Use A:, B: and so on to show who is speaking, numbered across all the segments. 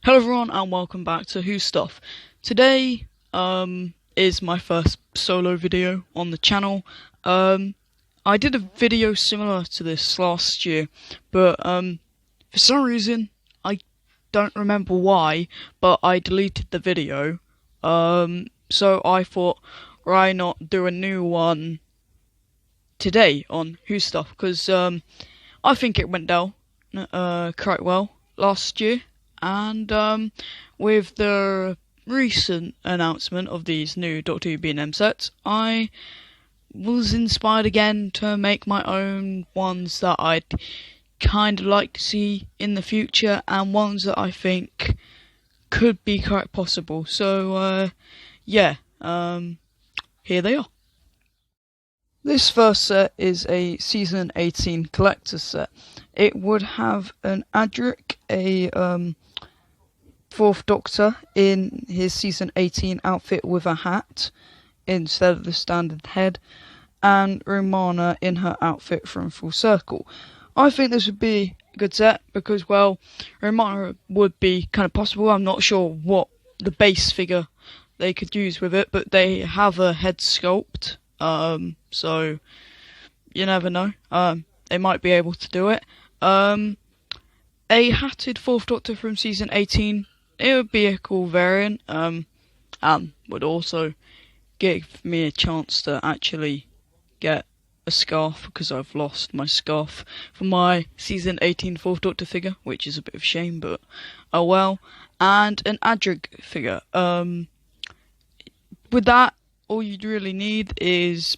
A: Hello everyone and welcome back to Who Stuff. Today is my first solo video on the channel. I did a video similar to this last year, but for some reason I don't remember why, but I deleted the video. So I thought, why not do a new one today on Who Stuff, because I think it went down quite well last year. And with the recent announcement of these new Doctor Who B&M sets, I was inspired again to make my own ones that I'd kind of like to see in the future, and ones that I think could be quite possible. So here they are. This first set is a Season 18 collector's set. It would have an Adric, a Fourth Doctor in his Season 18 outfit with a hat instead of the standard head, and Romana in her outfit from Full Circle. I think this would be a good set because, well, Romana would be kind of possible. I'm not sure what the base figure they could use with it, but they have a head sculpt, so you never know. They might be able to do it. A hatted Fourth Doctor from Season 18, it would be a cool variant, and would also give me a chance to actually get a scarf, because I've lost my scarf for my Season 18 Fourth Doctor figure, which is a bit of a shame, but oh well. And an Adric figure. With that, all you'd really need is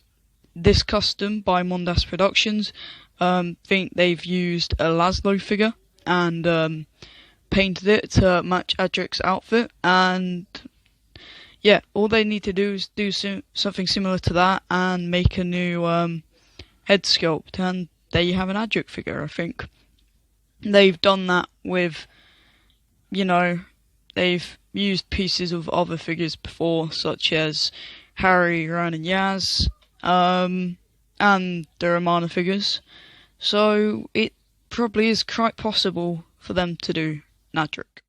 A: this custom by Mondas Productions. Think they've used a Laszlo figure and painted it to match Adric's outfit, and yeah, all they need to do is do something similar to that and make a new head sculpt, and there you have an Adric figure. I think they've done that with, you know, they've used pieces of other figures before, such as Harry, Ron and Yaz, and the Romana figures, so it probably is quite possible for them to do Adric.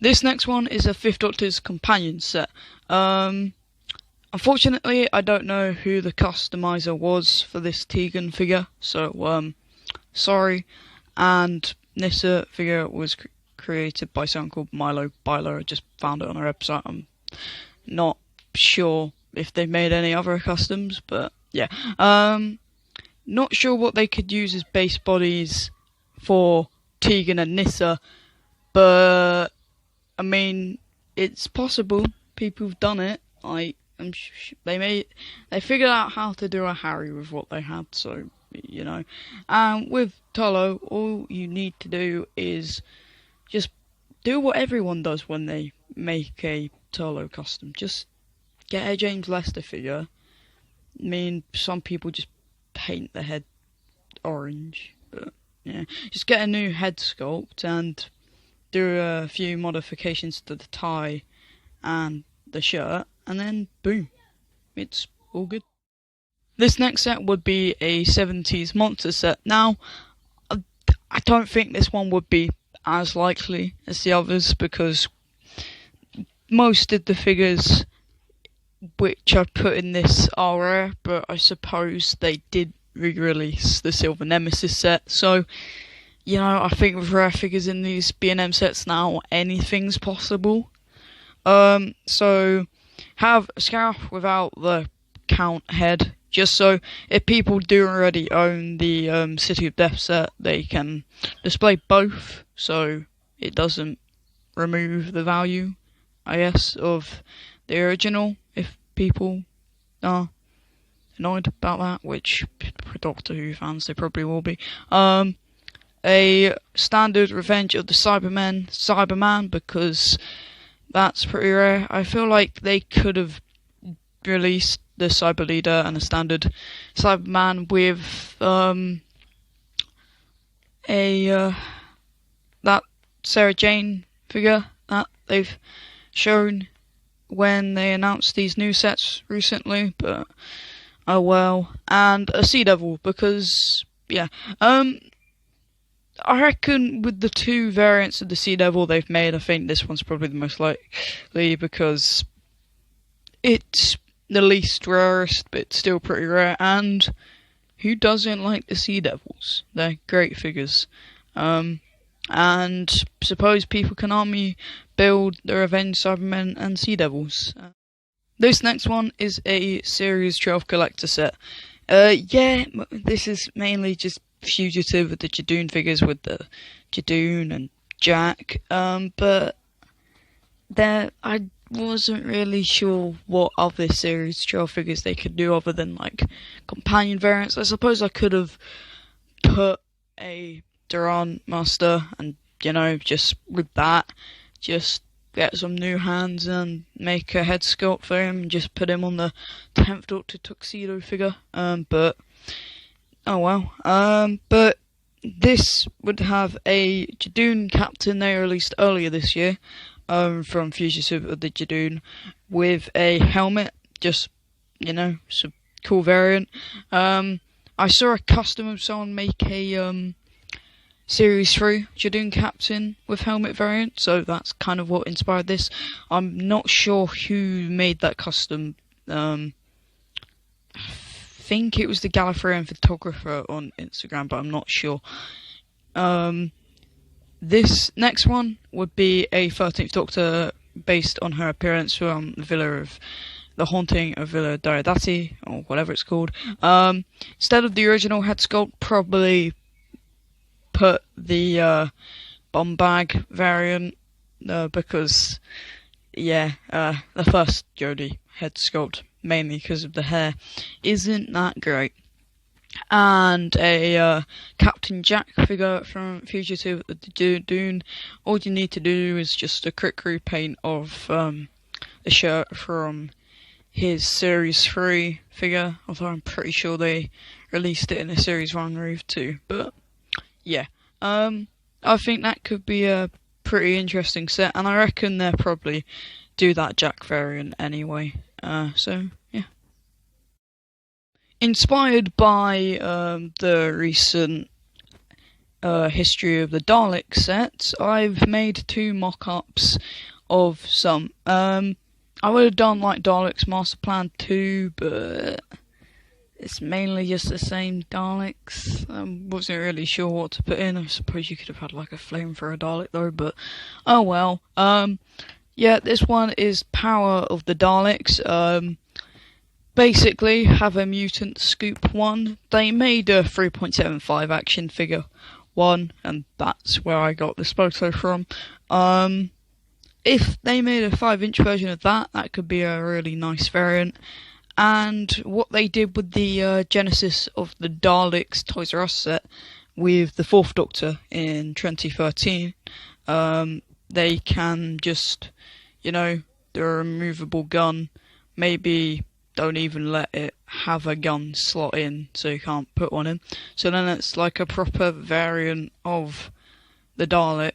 A: This next one is a Fifth Doctor's companion set. Unfortunately, I don't know who the customizer was for this Tegan figure, so sorry. And Nissa figure was created by someone called Milo Byler. I just found it on their website. I'm not sure if they made any other customs, but yeah. Not sure what they could use as base bodies for Tegan and Nissa, but I mean, it's possible. People have done it. They figured out how to do a Harry with what they had, so you know. And with Tolo, all you need to do is just do what everyone does when they make a Tolo custom. Just get a James Lester figure. I mean, some people just paint the head orange, but yeah, just get a new head sculpt and do a few modifications to the tie and the shirt, and then boom, it's all good. This next set would be a 70s monster set. Now, I don't think this one would be as likely as the others, because most of the figures which I put in this are rare, but I suppose they did re-release the Silver Nemesis set, so you know, I think with rare figures in these B&M sets now, anything's possible. So have a scarf without the count head, just so if people do already own the City of Death set, they can display both, so it doesn't remove the value, I guess, of the original, if people are annoyed about that, which for Doctor Who fans they probably will be. A standard Revenge of the Cyberman, because that's pretty rare. I feel like they could have released the Cyber Leader and a standard Cyberman with that Sarah Jane figure that they've shown when they announced these new sets recently, but oh well. And a Sea Devil, because yeah, I reckon with the two variants of the Sea Devil they've made, I think this one's probably the most likely because it's the least rarest, but it's still pretty rare. And who doesn't like the Sea Devils? They're great figures. And suppose people can army build the Revenge Cybermen and Sea Devils. This next one is a Series 12 collector set. Yeah, this is mainly just Fugitive with the Jadoon figures with the Jadoon and Jack. But I wasn't really sure what other Series 12 figures they could do other than like companion variants. I suppose I could have put a Duran Master and, you know, just with that, just get some new hands and make a head sculpt for him and just put him on the 10th Doctor Tuxedo figure. But oh well. But this would have a Jadoon Captain they released earlier this year, from Fugitive of the Jadoon, with a helmet. Just, you know, it's a cool variant. I saw a custom of someone make a Series 3 Jadoon Captain with helmet variant, so that's kind of what inspired this. I'm not sure who made that custom. I think it was the Gallifreyan photographer on Instagram, but I'm not sure. This next one would be a 13th Doctor based on her appearance from the Haunting of Villa Diodati, or whatever it's called. Instead of the original head sculpt, probably put the bomb bag variant, because yeah, the first Jodie head sculpt, mainly because of the hair, isn't that great. And a Captain Jack figure from Fugitive of the Jadoon. All you need to do is just a quick repaint of the shirt from his Series 3 figure, although I'm pretty sure they released it in a Series 1 Roof too. But yeah, I think that could be a pretty interesting set, and I reckon they'll probably do that Jack variant anyway. So yeah. Inspired by the recent History of the Daleks set, I've made two mock-ups of some. I would have done like Daleks Master Plan 2, but it's mainly just the same Daleks. I wasn't really sure what to put in. I suppose you could have had like a flamethrower Dalek though, but oh well. Yeah, this one is Power of the Daleks. Basically, have a mutant scoop one. They made a 3.75 action figure one, and that's where I got this photo from. If they made a 5-inch version of that, that could be a really nice variant. And what they did with the Genesis of the Daleks Toys R Us set with the 4th Doctor in 2013, they can just, you know, do a removable gun, maybe don't even let it have a gun slot in, so you can't put one in. So then it's like a proper variant of the Daleks,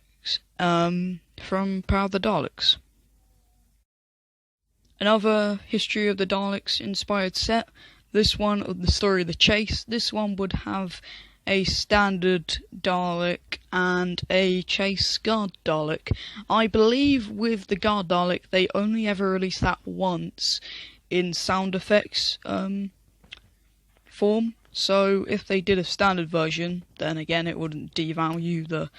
A: from Power of the Daleks. Another History of the Daleks inspired set, this one of the Story of the Chase. This one would have a standard Dalek and a Chase Guard Dalek. I believe with the Guard Dalek they only ever released that once in sound effects form, so if they did a standard version, then again it wouldn't devalue the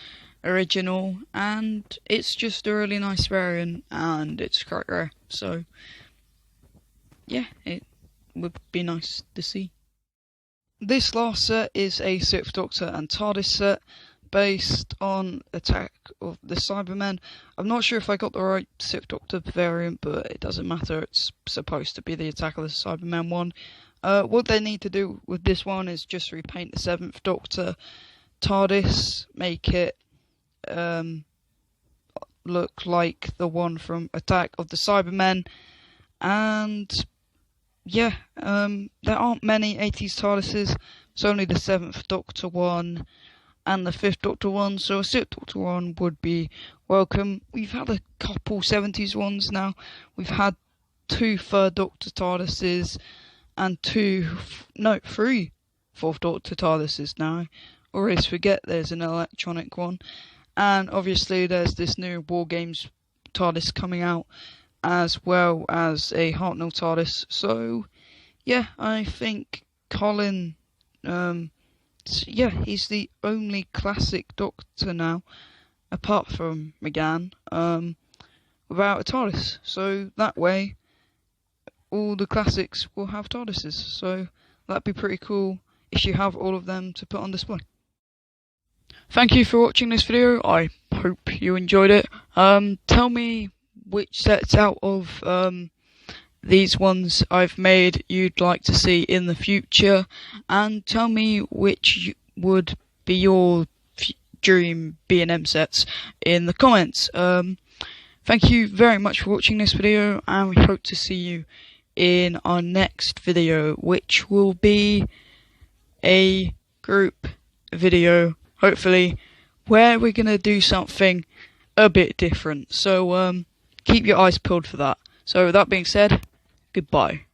A: original, and it's just a really nice variant and it's quite rare, so yeah, it would be nice to see. This last set is a 6th Doctor and TARDIS set based on Attack of the Cybermen. I'm not sure if I got the right 6th Doctor variant, but it doesn't matter, it's supposed to be the Attack of the Cybermen one. What they need to do with this one is just repaint the 7th Doctor TARDIS, make it look like the one from Attack of the Cybermen, and yeah, there aren't many 80s TARDISes. It's only the 7th Doctor one and the 5th Doctor one, so a 6th Doctor one would be welcome. We've had a couple 70s ones now. We've had 2 3rd Doctor TARDISes and 3 4th Doctor TARDISes now. always forget there's an electronic one. And obviously there's this new War Games TARDIS coming out, as well as a Hartnell TARDIS. So yeah, I think Colin, he's the only classic Doctor now, apart from McGann, without a TARDIS. So that way, all the classics will have TARDISes. So that'd be pretty cool if you have all of them to put on display. Thank you for watching this video. I hope you enjoyed it. Tell me which sets out of these ones I've made you'd like to see in the future, and tell me which would be your dream B&M sets in the comments. Thank you very much for watching this video, and we hope to see you in our next video, which will be a group video, hopefully, where we're going to do something a bit different. So keep your eyes peeled for that. So with that being said, goodbye.